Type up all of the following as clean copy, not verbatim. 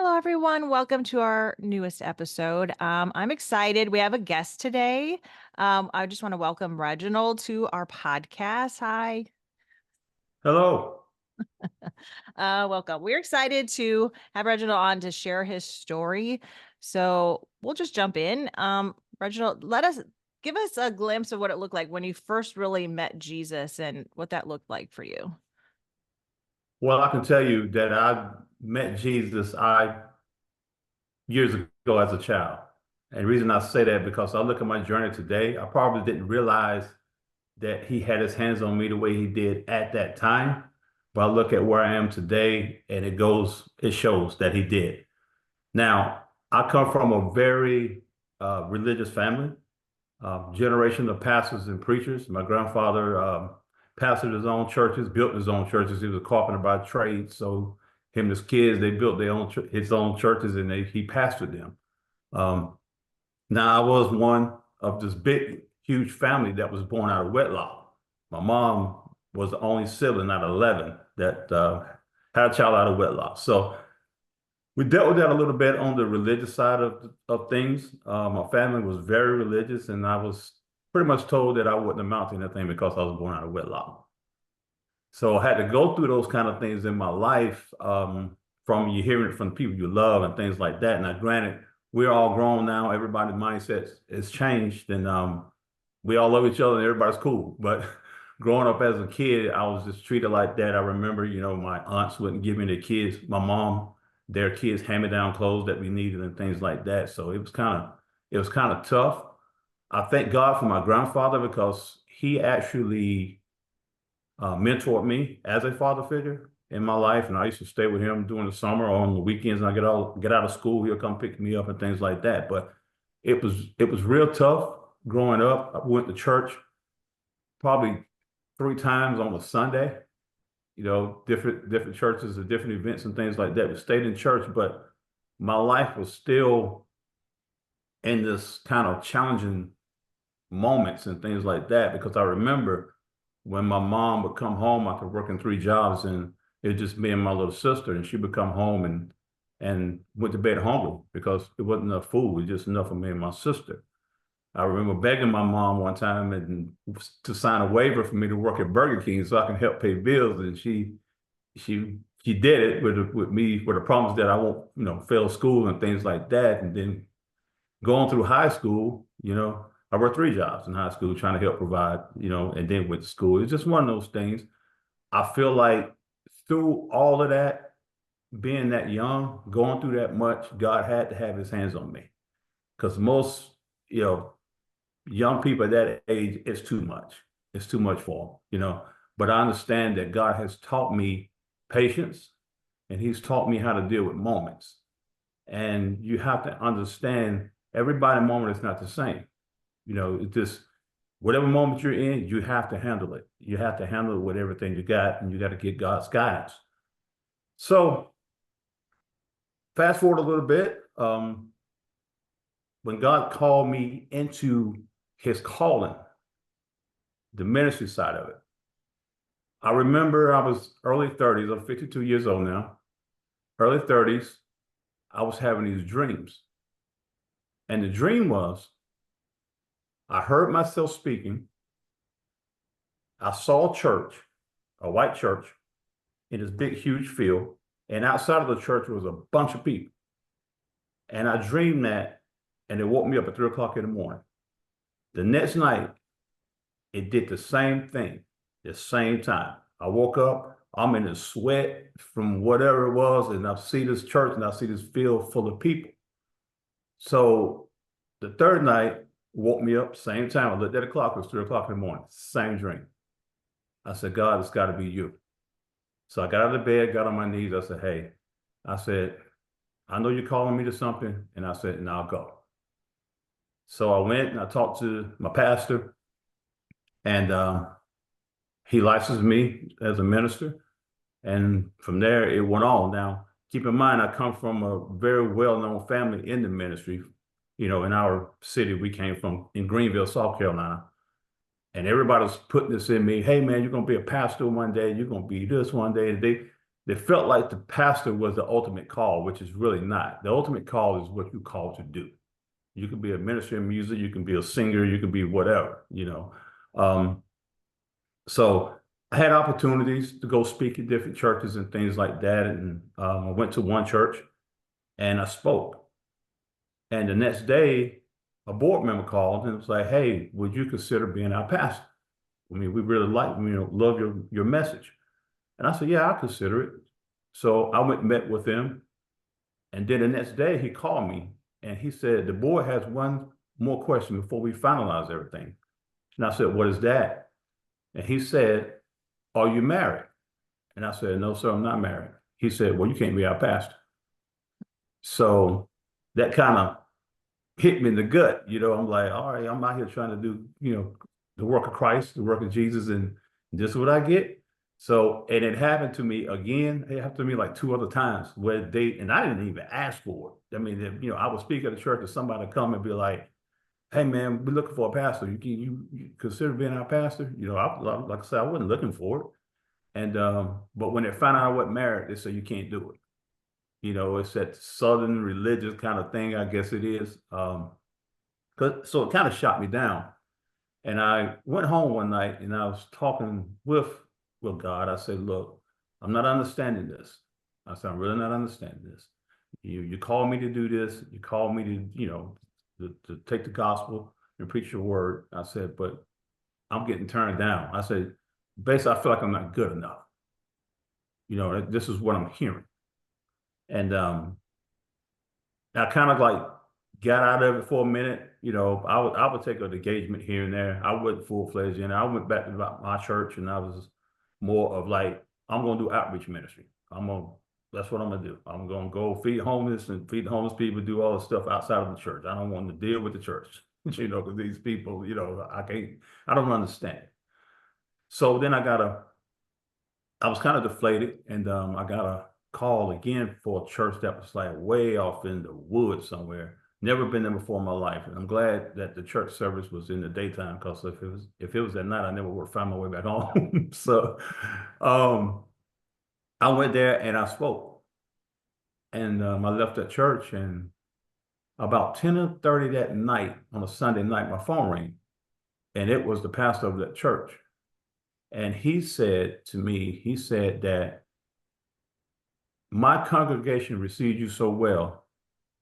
Hello, everyone. Welcome to our newest episode. I'm excited. We have a guest today. I just want to welcome Reginald to our podcast. Hi. Hello. Welcome. We're excited to have Reginald on to share his story. So we'll just jump in. Reginald, give us a glimpse of what it looked like when you first really met Jesus and what that looked like for you. Well, I can tell you that I met Jesus I years ago as a child. And the reason I say that because I look at my journey today, I probably didn't realize that he had his hands on me the way he did at that time. But I look at where I am today and it shows that he did. Now, I come from a very religious family, generation of pastors and preachers. My grandfather pastored his own churches, built his own churches. He was a carpenter by trade. So him and his kids, they built his own churches and he pastored them. Um, Now I was one of this big, huge family that was born out of wedlock. My mom was the only sibling out of 11 that had a child out of wedlock. So we dealt with that a little bit on the religious side of things. My family was very religious, and I was pretty much told that I wouldn't amount to anything because I was born out of wedlock. So I had to go through those kind of things in my life, from you hearing it from people you love and things like that. Now, granted, we're all grown now. Everybody's mindset has changed, and we all love each other, and everybody's cool. But growing up as a kid, I was just treated like that. I remember, my aunts wouldn't give me their kids hand-me-down clothes that we needed and things like that. So it was kind of tough. I thank God for my grandfather because he actually mentored me as a father figure in my life, and I used to stay with him during the summer or on the weekends. And I get out of school, he'll come pick me up and things like that. But it was real tough growing up. I went to church probably 3 times on a Sunday. Different churches and different events and things like that. We stayed in church, but my life was still in this kind of challenging moments and things like that because I remember when my mom would come home after working 3 jobs, and it was just me and my little sister, and she would come home and went to bed hungry because it wasn't enough food. It was just enough for me and my sister. I remember begging my mom one time to sign a waiver for me to work at Burger King so I can help pay bills, and she did it with me with the promise that I won't fail school and things like that. And then going through high school, I worked 3 jobs in high school trying to help provide, and then went to school. It's just one of those things. I feel like through all of that, being that young, going through that much, God had to have his hands on me. Because most, young people at that age, it's too much. It's too much for them. But I understand that God has taught me patience, and he's taught me how to deal with moments. And you have to understand everybody's moment is not the same. It's just whatever moment you're in, you have to handle it. You have to handle it with everything you got, and you got to get God's guidance. So fast forward a little bit. When God called me into his calling, the ministry side of it, I remember I was early 30s. I'm 52 years old now. Early 30s, I was having these dreams. And the dream was, I heard myself speaking. I saw a church, a white church, in this big, huge field. And outside of the church was a bunch of people. And I dreamed that, and it woke me up at 3 o'clock in the morning. The next night, it did the same thing, the same time. I woke up, I'm in a sweat from whatever it was, and I see this church and I see this field full of people. So the third night woke me up, same time. I looked at the clock, it was 3 o'clock in the morning, same dream. I said, God, it's got to be you. So I got out of bed, got on my knees. I said, hey, I know you're calling me to something. And I said, and I'll go. So I went and I talked to my pastor, and he licensed me as a minister. And from there, it went on. Now, keep in mind, I come from a very well-known family in the ministry. In our city, we came from in Greenville, South Carolina. And everybody was putting this in me. Hey, man, you're going to be a pastor one day. You're going to be this one day. they felt like the pastor was the ultimate call, which is really not. The ultimate call is what you're called to do. You can be a minister in music, you can be a singer, you can be whatever, you know. So I had opportunities to go speak at different churches and things like that. And I went to one church and I spoke. And the next day, a board member called and was like, "Hey, would you consider being our pastor? I mean, we really like, love your message." And I said, "Yeah, I'll consider it." So I went and met with him. And then the next day he called me and he said, "The board has one more question before we finalize everything." And I said, "What is that?" And he said, "Are you married?" And I said, "No, sir, I'm not married." He said, "Well, you can't be our pastor." So that kind of hit me in the gut. I'm like, all right, I'm out here trying to do, the work of Christ, the work of Jesus, and this is what I get. So, and it happened to me again. It happened to me like two other times where and I didn't even ask for it. I mean, I would speak at the church and somebody come and be like, "Hey man, we're looking for a pastor. You consider being our pastor?" Like I said, I wasn't looking for it. And but when they found out I wasn't married, they said you can't do it. It's that Southern religious kind of thing, I guess it is. So it kind of shot me down. And I went home one night and I was talking with God. I said, "Look, I'm not understanding this." I said, "I'm really not understanding this. You call me to do this. You call me to, to take the gospel and preach your word." I said, "But I'm getting turned down." I said, "Basically, I feel like I'm not good enough. This is what I'm hearing." And I kind of like got out of it for a minute. I would take an engagement here and there. I wasn't full-fledged in it. I went back to my church and I was more of like, I'm gonna do outreach ministry. That's what I'm gonna do. I'm gonna go feed homeless and feed the homeless people, do all the stuff outside of the church. I don't want to deal with the church, because these people, I don't understand. So then I was kind of deflated, and I got a call again for a church that was like way off in the woods somewhere. Never been there before in my life, and I'm glad that the church service was in the daytime, because if it was at night, I never would find my way back home. So, I went there and I spoke, and I left that church, and about 10:30 that night on a Sunday night, my phone rang, and it was the pastor of that church, and he said to me, he said that my congregation received you so well,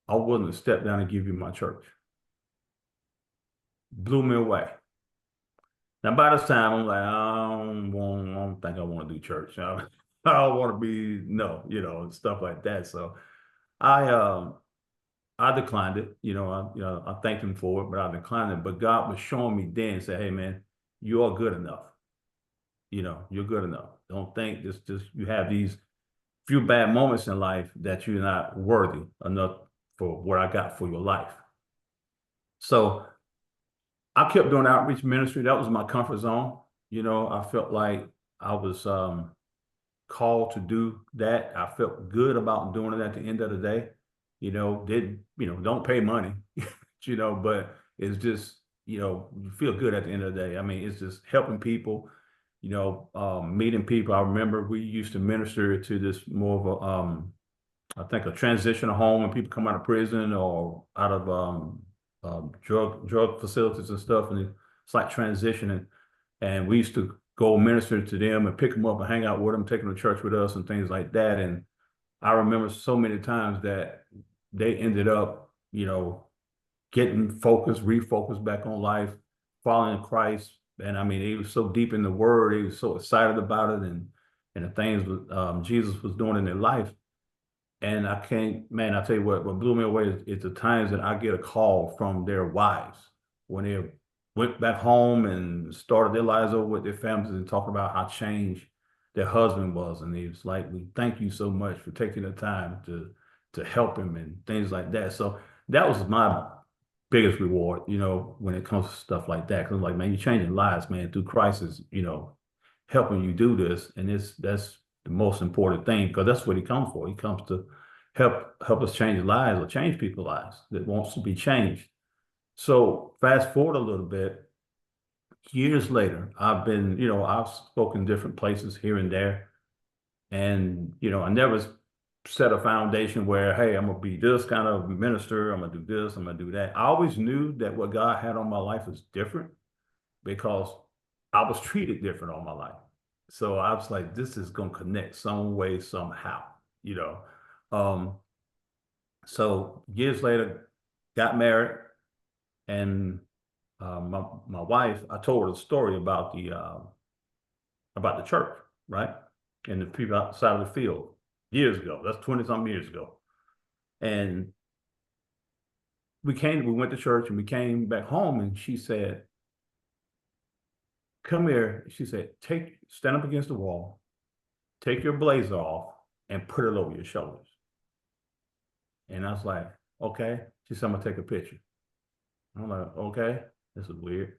I wouldn't have stepped down and give you my church. Blew me away. Now, by this time, I'm like, I don't think I want to do church. I don't want to be, no, and stuff like that. So I, I declined it. I thanked him for it, but I declined it. But God was showing me then, say, "Hey, man, you are good enough. You're good enough. Don't think just you have these few bad moments in life that you're not worthy enough for what I got for your life." So I kept doing outreach ministry. That was my comfort zone. I felt like I was called to do that. I felt good about doing it at the end of the day. Don't pay money, but it's just, you feel good at the end of the day. I mean, it's just helping people, meeting people. I remember we used to minister to this more of I think a transitional home when people come out of prison or out of drug facilities and stuff, and it's like transitioning. And we used to go minister to them and pick them up and hang out with them, take them to church with us and things like that. And I remember so many times that they ended up, getting focused, refocused back on life, following Christ. And I mean, he was so deep in the word, he was so excited about it, and the things Jesus was doing in their life. And I can't, man, I tell you what blew me away is the times that I get a call from their wives when they went back home and started their lives over with their families and talking about how changed their husband was. And he was like, "We thank you so much for taking the time to help him," and things like that. So that was my biggest reward, when it comes to stuff like that. Cause I'm like, man, you're changing lives, man, through crisis, helping you do this. And that's the most important thing, because that's what he comes for. He comes to help us change lives or change people's lives that wants to be changed. So fast forward a little bit, years later, I've spoken different places here and there. And, I never set a foundation where, hey, I'm going to be this kind of minister. I'm going to do this. I'm going to do that. I always knew that what God had on my life was different because I was treated different all my life. So I was like, this is going to connect some way, somehow, you know. Um, so years later, got married, and my wife, I told her the story about the church, right? And the people outside of the field years ago. That's 20 something years ago. And we went to church and we came back home, and she said, come here. She said, stand up against the wall, take your blazer off and put it over your shoulders. And I was like, okay. She said, I'm gonna take a picture. I'm like, okay, this is weird.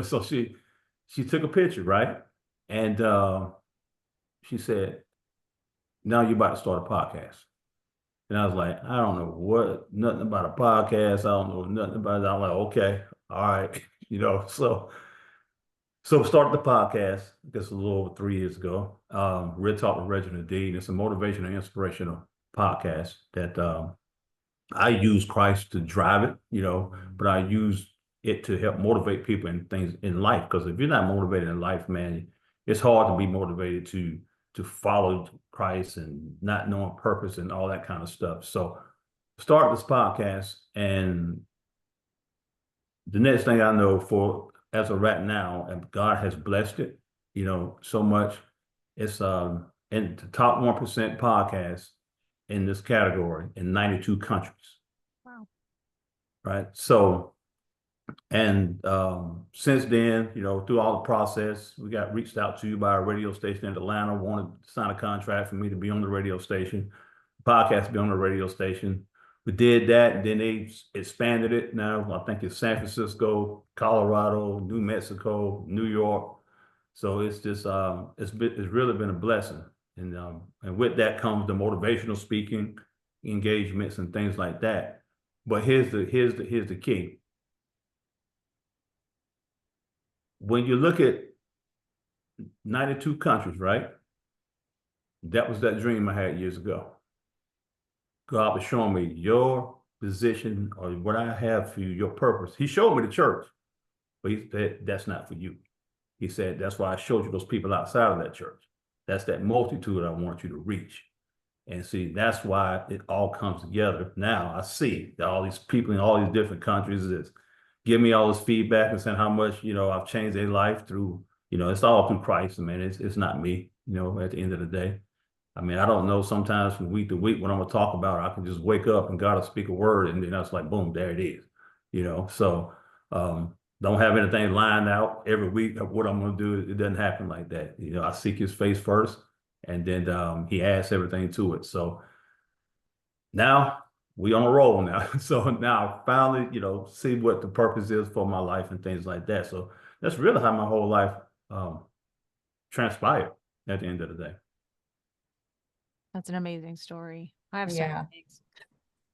So she took a picture, right? And she said, now you're about to start a podcast. And I was like, I don't know nothing about a podcast. I don't know nothing about it. I'm like, okay, all right. So started the podcast, I guess a little over 3 years ago. Real Talk with Reginald D. And it's a motivational and inspirational podcast that I use Christ to drive it, but I use it to help motivate people in things in life. Because if you're not motivated in life, man, it's hard to be motivated to follow Christ and not knowing purpose and all that kind of stuff. So start this podcast, and the next thing I know, for as of right now, and God has blessed it, so much. It's in the top 1% podcast in this category in 92 countries. Wow. Right. So, and since then, through all the process, we got reached out to by a radio station in Atlanta, wanted to sign a contract for me to be on the radio station, podcast to be on the radio station. We did that, and then they expanded it. Now I think it's San Francisco, Colorado, New Mexico, New York. So it's just it's really been a blessing, and with that comes the motivational speaking engagements and things like that. But here's the key. When you look at 92 countries, right? That was that dream I had years ago. God was showing me your position or what I have for you, your purpose. He showed me the church, but he said, that's not for you. He said, that's why I showed you those people outside of that church. That's that multitude I want you to reach. And see, that's why it all comes together. Now I see that all these people in all these different countries is give me all this feedback and saying how much, I've changed their life through, it's all through Christ. I mean, it's not me, at the end of the day. I mean, I don't know, sometimes from week to week when I'm gonna talk about it, I can just wake up and God will speak a word, and then that's like, boom, there it is. So don't have anything lined out every week of what I'm gonna do. It doesn't happen like that. I seek his face first, and then he adds everything to it. So now we on a roll now. So now I finally, see what the purpose is for my life and things like that. So that's really how my whole life transpired at the end of the day. That's an amazing story. I have Yeah. things.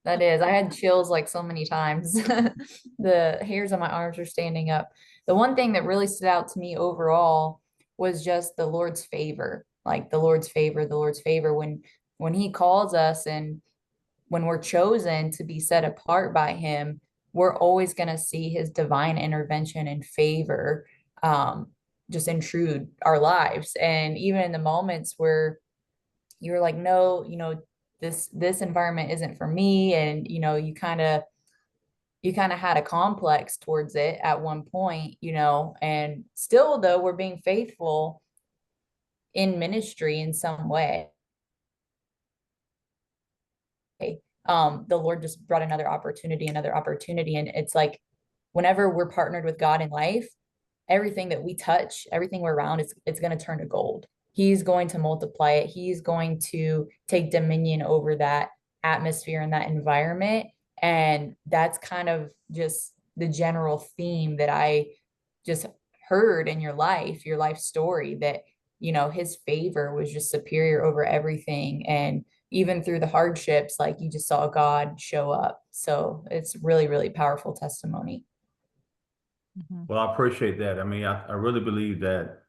That is. I had chills like so many times. The hairs on my arms are standing up. The one thing that really stood out to me overall was just the Lord's favor, like the Lord's favor, when he calls us and when we're chosen to be set apart by him, we're always going to see his divine intervention and favor just intrude our lives. And even in the moments where you're like, no, this environment isn't for me, and you kind of had a complex towards it at one point, and still though we're being faithful in ministry in some way. The Lord just brought another opportunity, and it's like whenever we're partnered with God in life, everything that we touch, everything we're around, it's going to turn to gold. He's going to multiply it. He's going to take dominion over that atmosphere and that environment. And that's kind of just the general theme that I just heard in your life story, that, his favor was just superior over everything. And even through the hardships, like you just saw God show up. So it's really, really powerful testimony. Mhm. Well, I appreciate that. I mean, I really believe that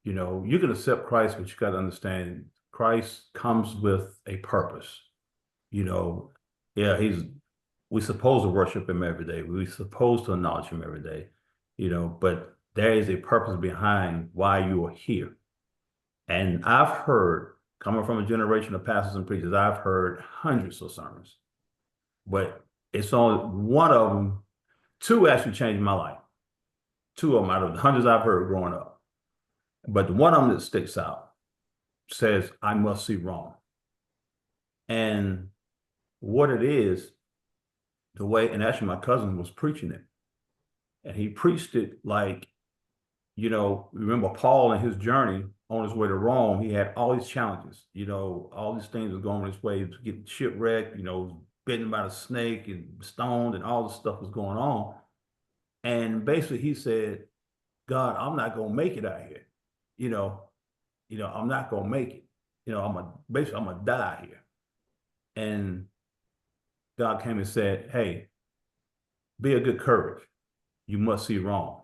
You know, you can accept Christ, but you got to understand Christ comes with a purpose. You know, yeah, we're supposed to worship him every day. We're supposed to acknowledge him every day, you know, but there is a purpose behind why you are here. And I've heard, coming from a generation of pastors and preachers, I've heard hundreds of sermons, but it's only one of them, two actually changed my life. Two of them out of the hundreds I've heard growing up. But the one of them that sticks out says, I must see wrong. And what it is, the way, and actually my cousin was preaching it. And he preached it like, you know, remember Paul in his journey on his way to Rome, he had all these challenges, you know, all these things were going his way, to get shipwrecked, you know, bitten by a snake and stoned and all this stuff was going on. And basically he said, God, I'm not gonna make it out here. You know, I'm not gonna make it. You know, I'm gonna die here. And God came and said, hey, be of good courage. You must see wrong.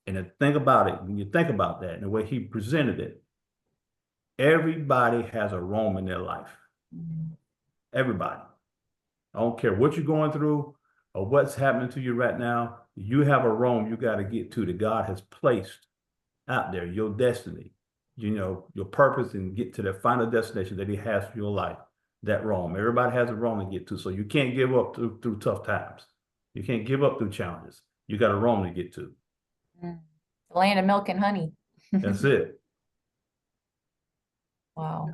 And the thing about it, when you think about that and the way he presented it, everybody has a Rome in their life. Everybody. I don't care what you're going through or what's happening to you right now. You have a Rome you got to get to that God has placed out there, your destiny, you know, your purpose, and get to the final destination that he has for your life, that Rome. Everybody has a Rome to get to. So you can't give up through tough times. You can't give up through challenges. You got a Rome to get to. The land of milk and honey. That's it. Wow.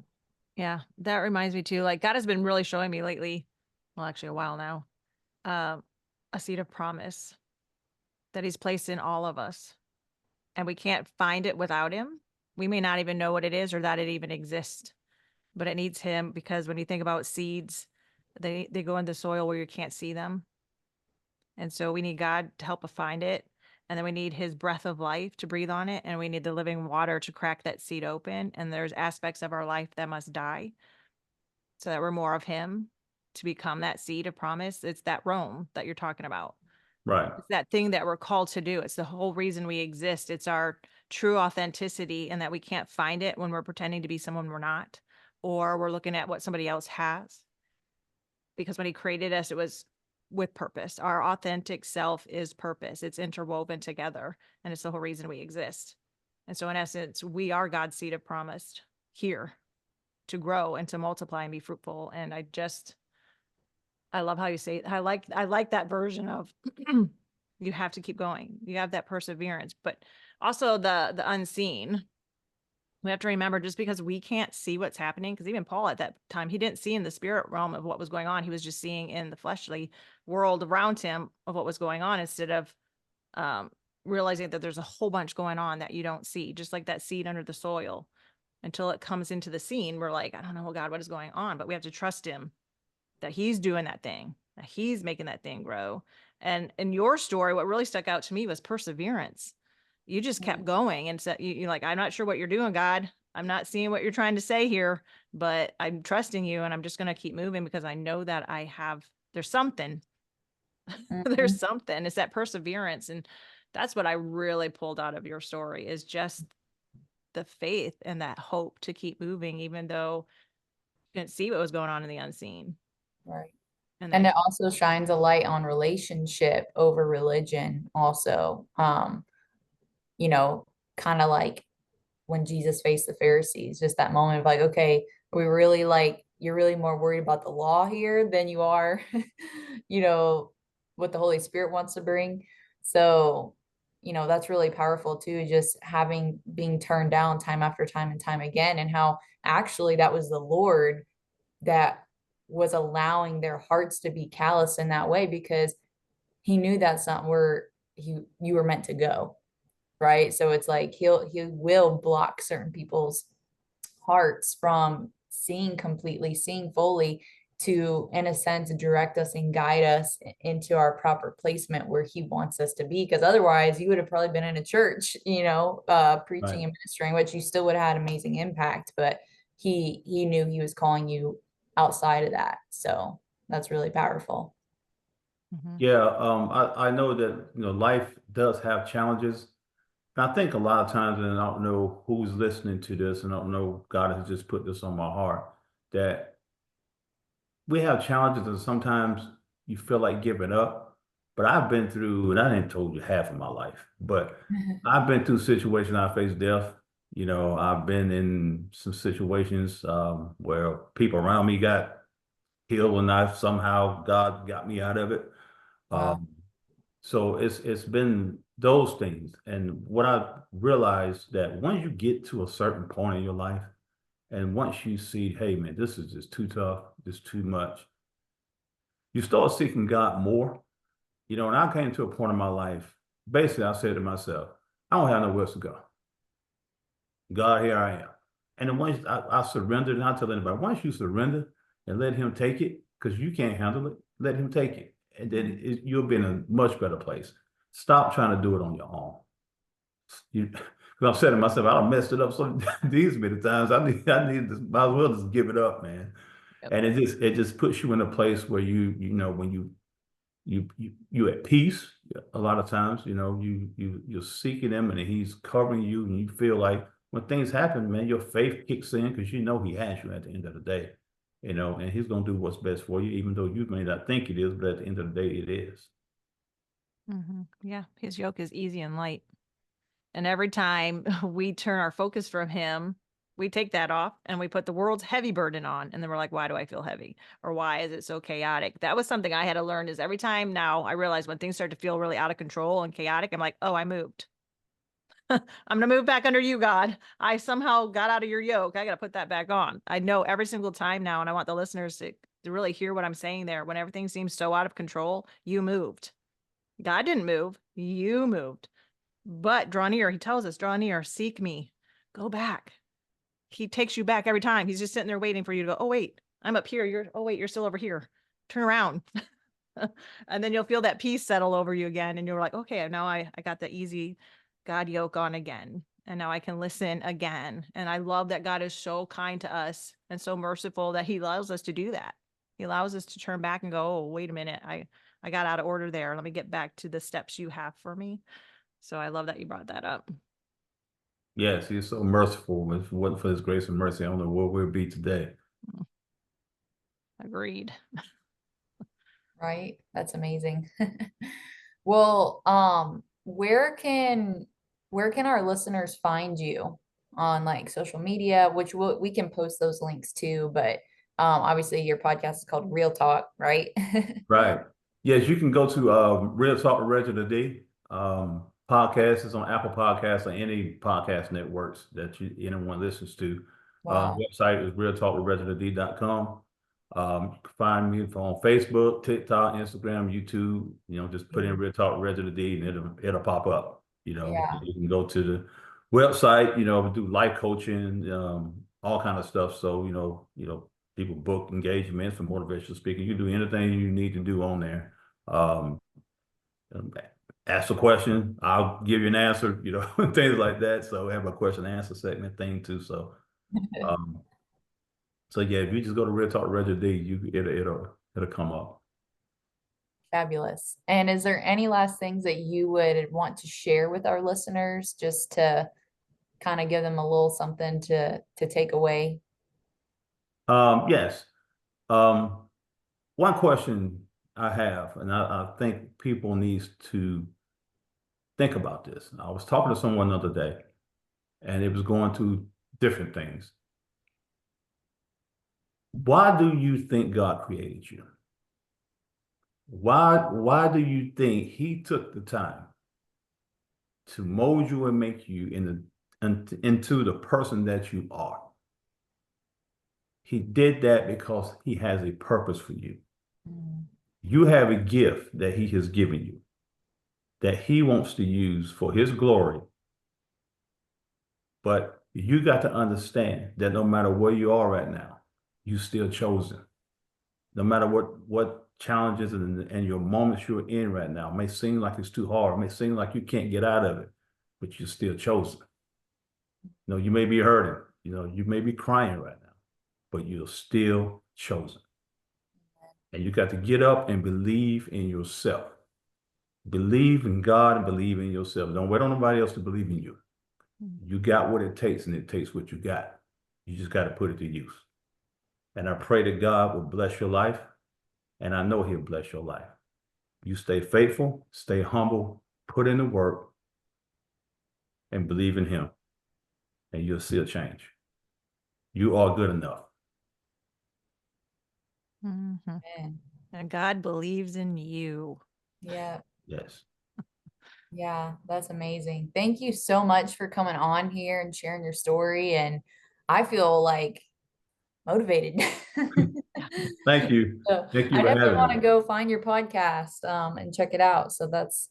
Yeah, that reminds me too. Like God has been really showing me lately, well, actually a while now, a seed of promise that he's placed in all of us. And we can't find it without him. We may not even know what it is or that it even exists, but it needs him, because when you think about seeds, they go in the soil where you can't see them. And so we need God to help us find it. And then we need his breath of life to breathe on it. And we need the living water to crack that seed open. And there's aspects of our life that must die so that we're more of him, to become that seed of promise. It's that Rome that you're talking about. Right. It's that thing that we're called to do. It's the whole reason we exist. It's our true authenticity, and that we can't find it when we're pretending to be someone we're not, or we're looking at what somebody else has. Because when he created us, it was with purpose. Our authentic self is purpose. It's interwoven together, and it's the whole reason we exist. And so in essence, we are God's seed of promise here to grow and to multiply and be fruitful. And I love how you say it. I like that version of you have to keep going. You have that perseverance, but also the unseen. We have to remember, just because we can't see what's happening, because even Paul at that time, he didn't see in the spirit realm of what was going on. He was just seeing in the fleshly world around him of what was going on, instead of realizing that there's a whole bunch going on that you don't see, just like that seed under the soil. Until it comes into the scene, we're like, I don't know, God, what is going on? But we have to trust him that he's doing that thing, that he's making that thing grow. And in your story, what really stuck out to me was perseverance. You just kept going and said, you're like, I'm not sure what you're doing, God. I'm not seeing what you're trying to say here, but I'm trusting you, and I'm just going to keep moving, because I know that there's something, there's something. It's that perseverance. And that's what I really pulled out of your story, is just the faith and that hope to keep moving, even though you didn't see what was going on in the unseen. Right. And And then it also shines a light on relationship over religion also. You know, kind of like when Jesus faced the Pharisees, just that moment of like, okay, we really like, you're really more worried about the law here than you are, you know, what the Holy Spirit wants to bring. So, you know, that's really powerful too, just being turned down time after time and time again, and how actually that was the Lord that was allowing their hearts to be callous in that way, because he knew that's not where you were meant to go. Right. So it's like he will block certain people's hearts from seeing completely, seeing fully, to, in a sense, direct us and guide us into our proper placement where he wants us to be. Because otherwise you would have probably been in a church, you know, preaching Right. and ministering, which you still would have had amazing impact, but he knew he was calling you outside of that. So that's really powerful. Mhm. Yeah, I know that, you know, life does have challenges, I think a lot of times, and I don't know who's listening to this, and I don't know, God has just put this on my heart, that we have challenges and sometimes you feel like giving up. But I've been through, and I didn't told you half of my life, but I've been through situations I faced death. You know, I've been in some situations where people around me got killed, and I somehow God got me out of it. Wow. Um, so it's been those things. And what I realized that once you get to a certain point in your life, and once you see, hey man, this is just too tough, this too much, you start seeking God more. You know, and I came to a point in my life, basically I said to myself, I don't have nowhere else to go. God, here I am. And then once I surrendered, and I tell anybody, once you surrender and let him take it, because you can't handle it, let him take it. And then you'll be in a much better place. Stop trying to do it on your own. Because I'm saying to myself, I done messed it up so these many times. I need to, might as well just give it up, man. Yep. And it just puts you in a place where you know, when you at peace a lot of times, you know, you're seeking him and he's covering you, and you feel like when things happen, man, your faith kicks in because you know he has you at the end of the day, you know, and he's gonna do what's best for you, even though you may not think it is, but at the end of the day, it is. Yeah, his yoke is easy and light. And every time we turn our focus from him, we take that off and we put the world's heavy burden on. And then we're like, why do I feel heavy? Or why is it so chaotic? That was something I had to learn, is every time now I realize when things start to feel really out of control and chaotic, I'm like, oh, I moved. I'm going to move back under you, God. I somehow got out of your yoke. I got to put that back on. I know every single time now, and I want the listeners to really hear what I'm saying there. When everything seems so out of control, you moved. God didn't move. You moved. But draw near. He tells us, draw near, seek me, go back. He takes you back every time. He's just sitting there waiting for you to go, oh, wait, I'm up here. Oh, wait, you're still over here. Turn around. And then you'll feel that peace settle over you again. And you're like, okay, now I got the easy God yoke on again. And now I can listen again. And I love that God is so kind to us and so merciful that he allows us to do that. He allows us to turn back and go, oh, wait a minute. I got out of order there. Let me get back to the steps you have for me. So I love that you brought that up. Yes, he's so merciful. If it wasn't for his grace and mercy, I don't know where we'll be today. Agreed. Right? That's amazing. Well, where can our listeners find you on like social media, which we can post those links too, but obviously your podcast is called Real Talk, right? Right. Yes, you can go to Real Talk with Reginald D. Podcast is on Apple Podcasts or any podcast networks that anyone listens to. Wow. Website is realtalkwithreginald.com. You can find me on Facebook, TikTok, Instagram, YouTube. You know, just put in Real Talk with Reginald D and it'll pop up. You know, Yeah. you can go to the website. You know, we do life coaching, all kind of stuff. So people book engagements for motivational speaking. You do anything you need to do on there. Um, Ask a question, I'll give you an answer, you know, things like that. So we have a question and answer segment thing too. Um, so yeah, if you just go to Real Talk Reggie D, it'll come up. Fabulous. And is there any last things that you would want to share with our listeners just to kind of give them a little something to take away? Yes. Um, One question I have, and I think people needs to think about this. I was talking to someone the other day, and it was going through different things. Why do you think God created you? Why do you think he took the time to mold you and make you into the person that you are? He did that because he has a purpose for you. Mm. You have a gift that he has given you that he wants to use for his glory. But you got to understand that no matter where you are right now, you're still chosen. No matter what challenges and your moments you're in right now, it may seem like it's too hard, it may seem like you can't get out of it, but you're still chosen. You know, you may be hurting, you know, you may be crying right now, but you're still chosen. And you got to get up and believe in yourself. Believe in God and believe in yourself. Don't wait on nobody else to believe in you. You got what it takes, and it takes what you got. You just got to put it to use. And I pray that God will bless your life, and I know he'll bless your life. You stay faithful, stay humble, put in the work, and believe in him, and you'll see a change. You are good enough. Mhm. Man. And God believes in you. Yeah. Yes. Yeah, that's amazing. Thank you so much for coming on here and sharing your story. And I feel like motivated. Thank you. So Thank you I for definitely having want to me. go find your podcast and check it out. So that's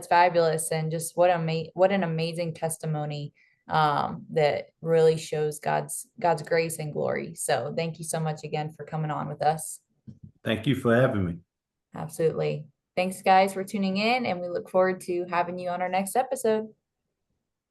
fabulous. And just what an amazing testimony that really shows God's grace and glory. So thank you so much again for coming on with us. Thank you for having me. Absolutely. Thanks guys for tuning in, and we look forward to having you on our next episode.